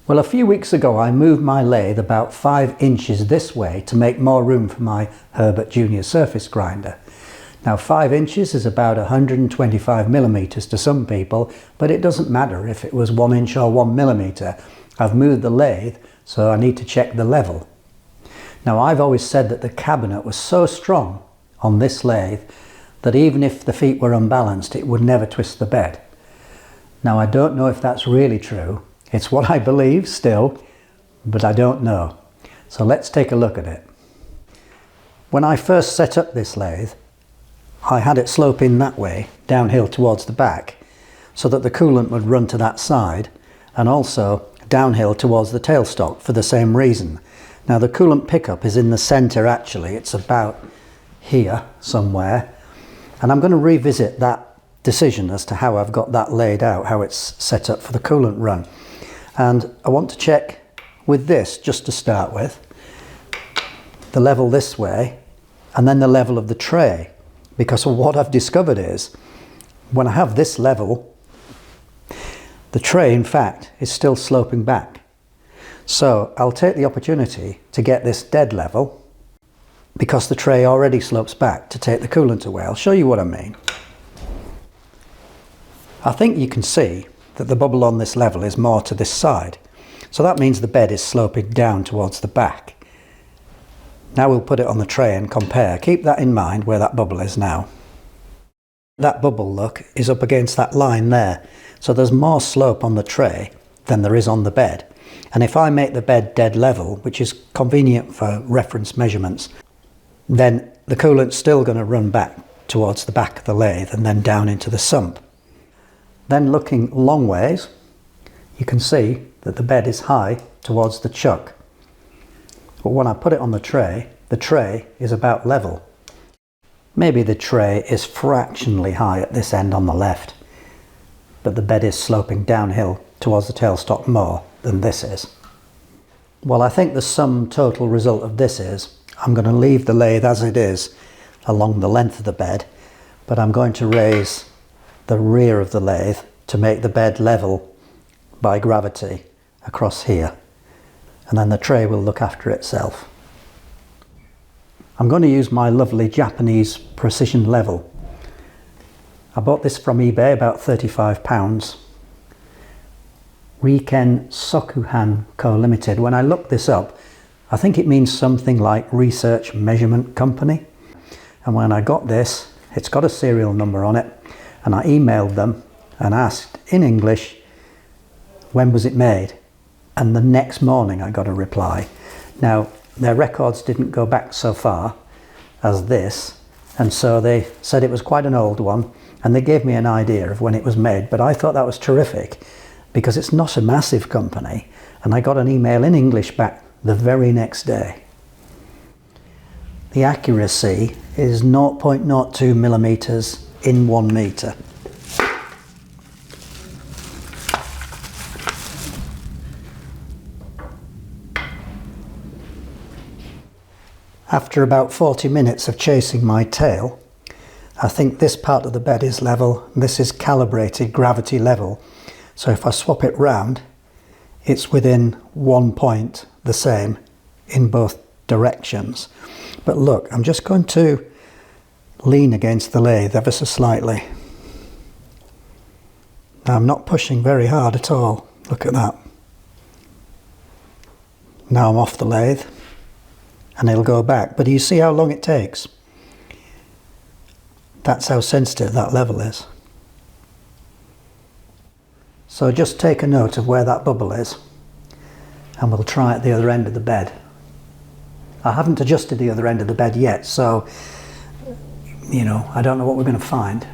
Well, a few weeks ago I moved my lathe about 5 inches this way to make more room for my Herbert Junior surface grinder. Now 5 inches is about 125 millimeters to some people, but it doesn't matter if it was 1 inch or 1 millimeter. I've moved the lathe, so I need to check the level. Now I've always said that the cabinet was so strong on this lathe that even if the feet were unbalanced it would never twist the bed. Now I don't know if that's really true. It's what I believe still, but I don't know. So let's take a look at it. When I first set up this lathe, I had it sloping that way, downhill towards the back, so that the coolant would run to that side, and also downhill towards the tailstock for the same reason. Now the coolant pickup is in the center actually, it's about here somewhere, and I'm going to revisit that decision as to how I've got that laid out, how it's set up for the coolant run. And I want to check with this, just to start with, the level this way, and then the level of the tray. Because what I've discovered is, when I have this level, the tray, in fact, is still sloping back. So I'll take the opportunity to get this dead level, because the tray already slopes back to take the coolant away. I'll show you what I mean. I think you can see that the bubble on this level is more to this side. So that means the bed is sloping down towards the back. Now we'll put it on the tray and compare. Keep that in mind where that bubble is now. That bubble, look, is up against that line there. So there's more slope on the tray than there is on the bed. And if I make the bed dead level, which is convenient for reference measurements, then the coolant's still going to run back towards the back of the lathe and then down into the sump. Then looking long ways, you can see that the bed is high towards the chuck. But when I put it on the tray is about level. Maybe the tray is fractionally high at this end on the left, but the bed is sloping downhill towards the tailstock more than this is. Well, I think the sum total result of this is, I'm going to leave the lathe as it is along the length of the bed, but I'm going to raise the rear of the lathe to make the bed level by gravity across here, and then the tray will look after itself. I'm going to use my lovely Japanese precision level. I bought this from eBay, about £35. Riken Sokuhan Co Limited. When I looked this up, I think it means something like Research Measurement Company, and when I got this, it's got a serial number on it, and I emailed them and asked in English, when was it made? And the next morning I got a reply. Now, their records didn't go back so far as this, and so they said it was quite an old one, and they gave me an idea of when it was made, but I thought that was terrific because it's not a massive company, and I got an email in English back the very next day. The accuracy is 0.02 millimeters in 1 meter. After about 40 minutes of chasing my tail, I think this part of the bed is level, this is calibrated gravity level. So if I swap it round, it's within 1 point the same in both directions. But look, I'm just going to lean against the lathe ever so slightly. Now I'm not pushing very hard at all, look at that. Now I'm off the lathe and it'll go back, but do you see how long it takes? That's how sensitive that level is. So just take a note of where that bubble is and we'll try at the other end of the bed. I haven't adjusted the other end of the bed yet, so I don't know what we're going to find.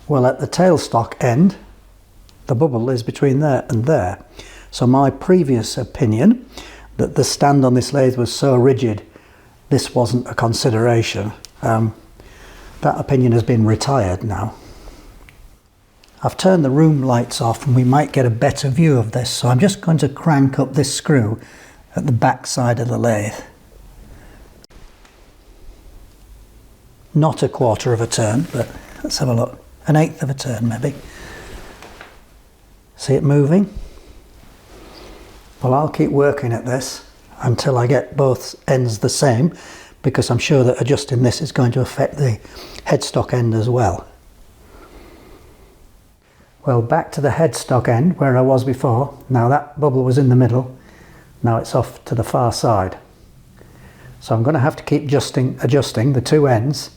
Well, at the tailstock end, the bubble is between there and there. So my previous opinion that the stand on this lathe was so rigid, this wasn't a consideration. That opinion has been retired now. I've turned the room lights off and we might get a better view of this, so I'm just going to crank up this screw at the back side of the lathe. Not a quarter of a turn, but let's have a look. 1/8 of a turn maybe. See it moving? Well, I'll keep working at this until I get both ends the same, because I'm sure that adjusting this is going to affect the headstock end as well. Well, back to the headstock end where I was before. Now that bubble was in the middle, now it's off to the far side. So I'm going to have to keep adjusting the two ends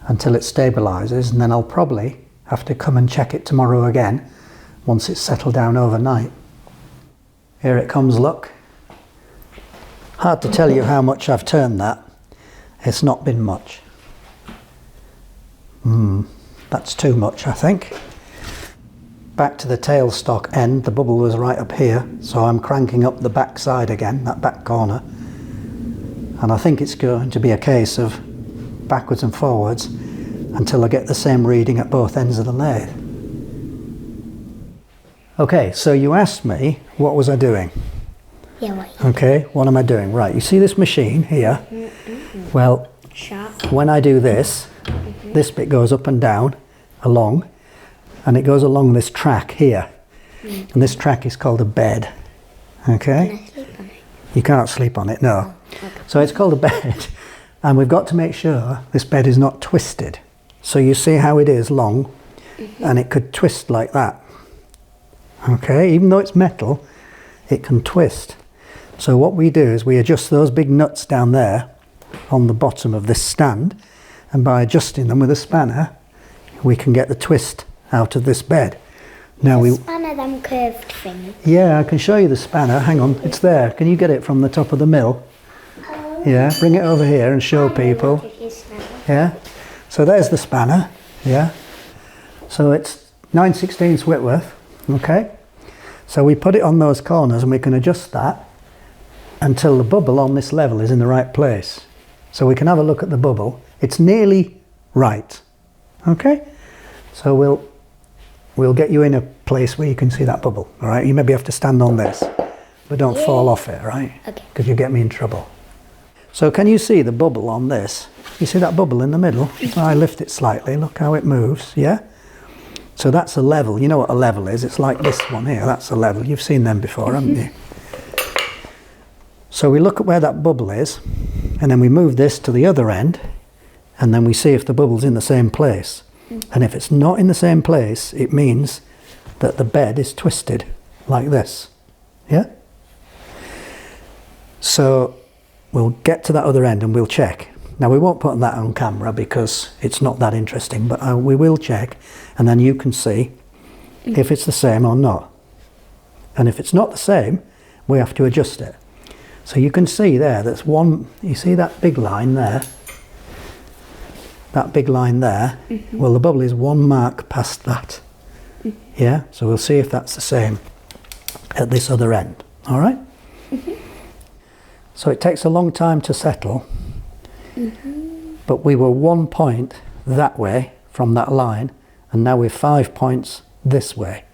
until it stabilises, and then I'll probably have to come and check it tomorrow again once it's settled down overnight. Here it comes, look. Hard to tell you how much I've turned that. It's not been much. That's too much, I think. Back to the tailstock end, the bubble was right up here, so I'm cranking up the back side again, that back corner. And I think it's going to be a case of backwards and forwards until I get the same reading at both ends of the lathe. Okay, so you asked me, what was I doing? Yeah, what? Okay, what am I doing? Right, you see this machine here? Well, when I do this, this bit goes up and down, along, and it goes along this track here. And this track is called a bed. Okay? Can I sleep on it? You can't sleep on it, no. Okay. So it's called a bed, and we've got to make sure this bed is not twisted. So you see how it is long, and it could twist like that. Okay, even though it's metal, it can twist. So what we do is we adjust those big nuts down there on the bottom of this stand, and by adjusting them with a spanner, we can get the twist out of this bed. Now the spanner, them curved things. Yeah, I can show you the spanner. Hang on, it's there. Can you get it from the top of the mill? Yeah, bring it over here and show people. Yeah, so there's the spanner. Yeah, so it's 9/16 Whitworth. Okay, so we put it on those corners and we can adjust that until the bubble on this level is in the right place. So we can have a look at the bubble. It's nearly right. Okay, so we'll get you in a place where you can see that bubble. All right, you maybe have to stand on this, but don't fall off it, right? Okay. Because you get me in trouble. So can you see the bubble on this? You see that bubble in the middle? If I lift it slightly, look how it moves, yeah? So that's a level. You know what a level is? It's like this one here. That's a level. You've seen them before, haven't you? So we look at where that bubble is, and then we move this to the other end, and then we see if the bubble's in the same place. And if it's not in the same place, it means that the bed is twisted like this. Yeah? So we'll get to that other end and we'll check. Now we won't put that on camera because it's not that interesting, but we will check, and then you can see if it's the same or not. And if it's not the same, we have to adjust it. So you can see there, that's one, you see that big line there? That big line there? Well, the bubble is one mark past that. Yeah, so we'll see if that's the same at this other end. All right? So it takes a long time to settle, but we were 1 point that way from that line, and now we're 5 points this way.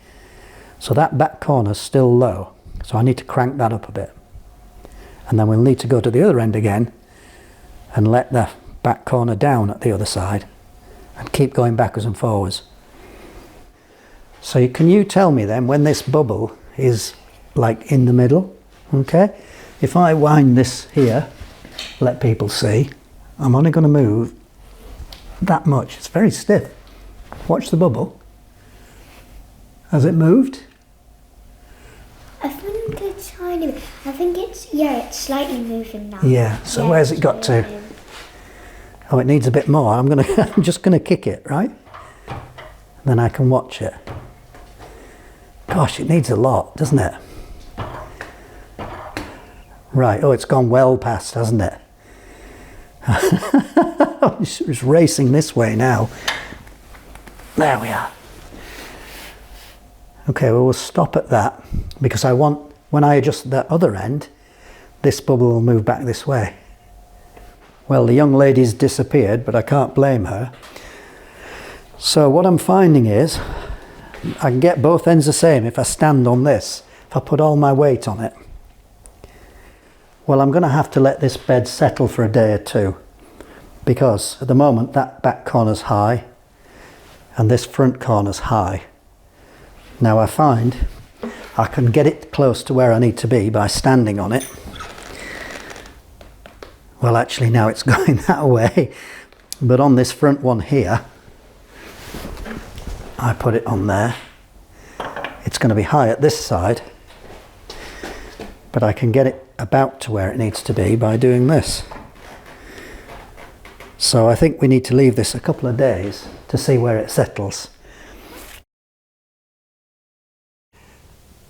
So that back corner's still low, so I need to crank that up a bit. And then we'll need to go to the other end again and let the back corner down at the other side and keep going backwards and forwards. So can you tell me then when this bubble is like in the middle? Okay, if I wind this here, let people see, I'm only going to move that much. It's very stiff. Watch the bubble. Has it moved? I think it's tiny. I think it's, yeah, it's slightly moving now. Yeah, so yeah, where's it got to? Oh, it needs a bit more. I'm just going to kick it, right? Then I can watch it. Gosh, it needs a lot, doesn't it? Right, oh, it's gone well past, hasn't it? It's racing this way now. There we are. Okay, well, we'll stop at that because I want, when I adjust that other end, this bubble will move back this way. Well, the young lady's disappeared, but I can't blame her. So what I'm finding is I can get both ends the same if I stand on this, if I put all my weight on it. Well, I'm going to have to let this bed settle for a day or two because at the moment that back corner's high and this front corner's high. Now I find I can get it close to where I need to be by standing on it. Well, actually now it's going that way, but on this front one here, I put it on there. It's going to be high at this side, but I can get it about to where it needs to be by doing this. So I think we need to leave this a couple of days to see where it settles.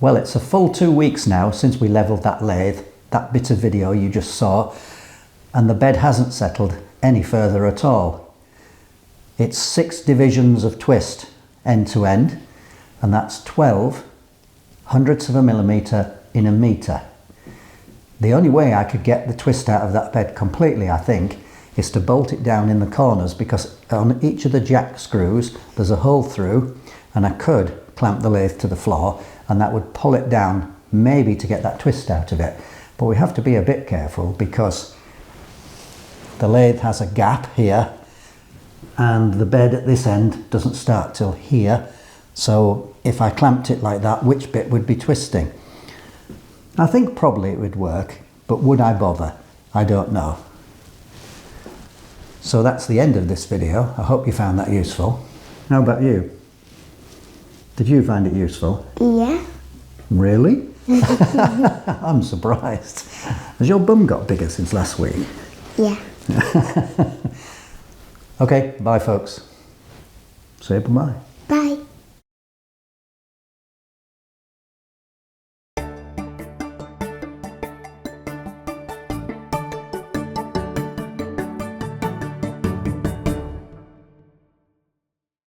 Well, it's a full 2 weeks now since we levelled that lathe, that bit of video you just saw, and the bed hasn't settled any further at all. It's 6 divisions of twist end to end, and that's 12 hundredths of a millimetre in a metre. The only way I could get the twist out of that bed completely, I think, is to bolt it down in the corners, because on each of the jack screws there's a hole through, and I could clamp the lathe to the floor and that would pull it down, maybe to get that twist out of it. But we have to be a bit careful because the lathe has a gap here and the bed at this end doesn't start till here. So if I clamped it like that, which bit would be twisting? I think probably it would work, but would I bother? I don't know. So that's the end of this video. I hope you found that useful. How about you? Did you find it useful? Yeah. Really? I'm surprised. Has your bum got bigger since last week? Yeah. Okay, bye folks. Say bye-bye.